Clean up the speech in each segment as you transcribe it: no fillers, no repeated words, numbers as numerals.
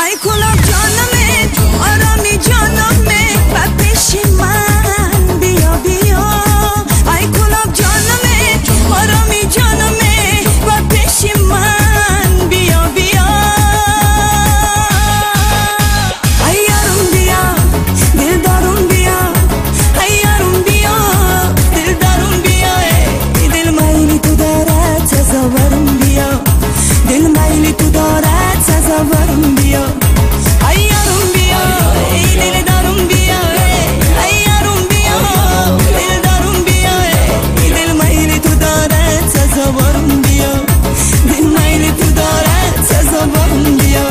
ای کلاب جانمه آرامی جانمه و پیش من بیا بیا. ای کلاب جانمه آرامی جانمه و پیش من بیا بیا. ای یارم بیا دلدارم بیا. ای یارم بیا دلدارم بیا. دل میلی تو دارد تصورم بیا. دل میلی تو دارد تصورم بیا. ای یارم بیا ای دل دارم بیا. ای یارم بیا دل دارم بیا. دل میلی تو دارد تصورم بیا. دل میلی تو دارد تصورم بیا.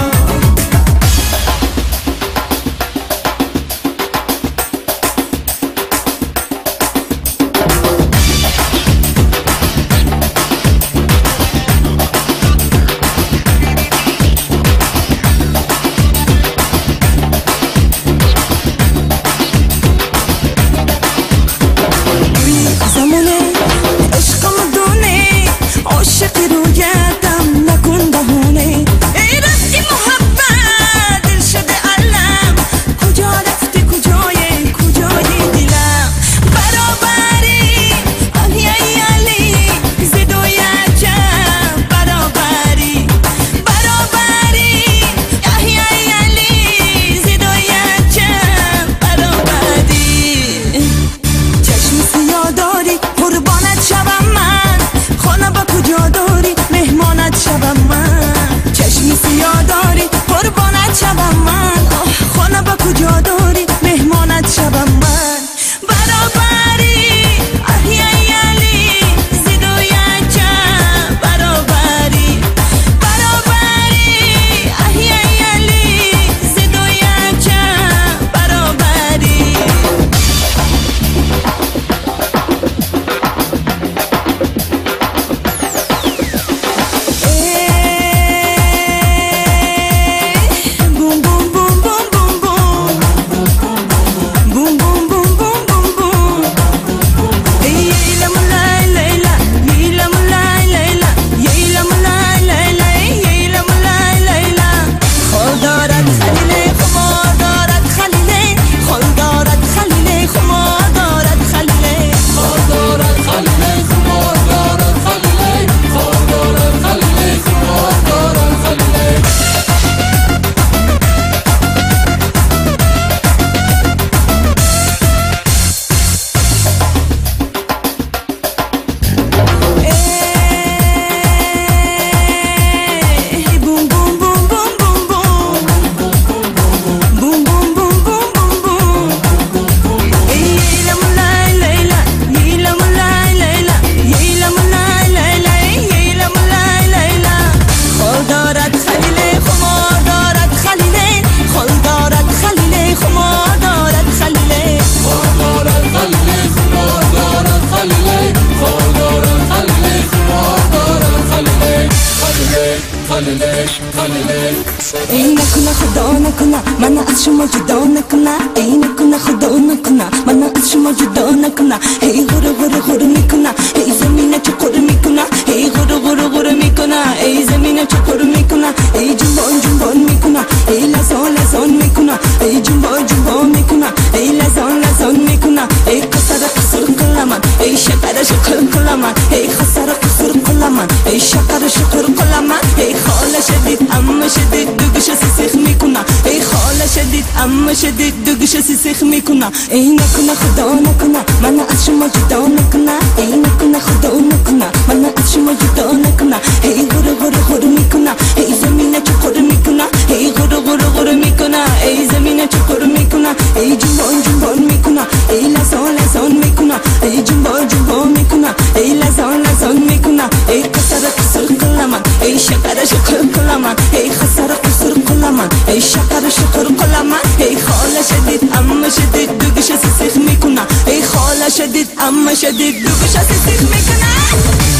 ای نکنه خدا نکنه من از شما جدا نکنه. ای نکنه خدا نکنه من از شما جدا نکنه. هی غره غره غره میکنه ای زمینه چقر میکنه. هی غره غره غره میکنه ای زمینه چقر میکنه. ای جنبان جنبان میکنه ای لزان لزان میکنه. ای جنبان جنبان میکنه ای لزان لزان میکنه. ای قصر قصر قلمان ای شقر شقر قلمان. ای خسر قصر قلمان ای شقر شقر قلمان. ای خاله شدید اما شدید دوگش سیخ میکنه. ای خاله شدید اما شدید دوگش سیخ میکنه. ای نکنه خدا نکنه من از شما جدا نکنه. ای نکنه خدا نکنه من از شما جدا نکنه. ای غره غره غره میکنه ای زمینه چقر میکنه. ای غره غره غره میکنه ای زمینه چقر میکنه. ای جنبان جنبان میکنه ای لزان لزان میکنه. ای جنبان جنبان میکنه ای لزان لزان میکنه. ای قصر قصر قلمان ای شقر شقر قلمان. ای خسر قصر قلمان ای شقر شقر قلمان. ای خاله شدید اما شدید دوگش سیخ میکنه. ای خاله شدید اما شدید دوگش سیخ میکنه.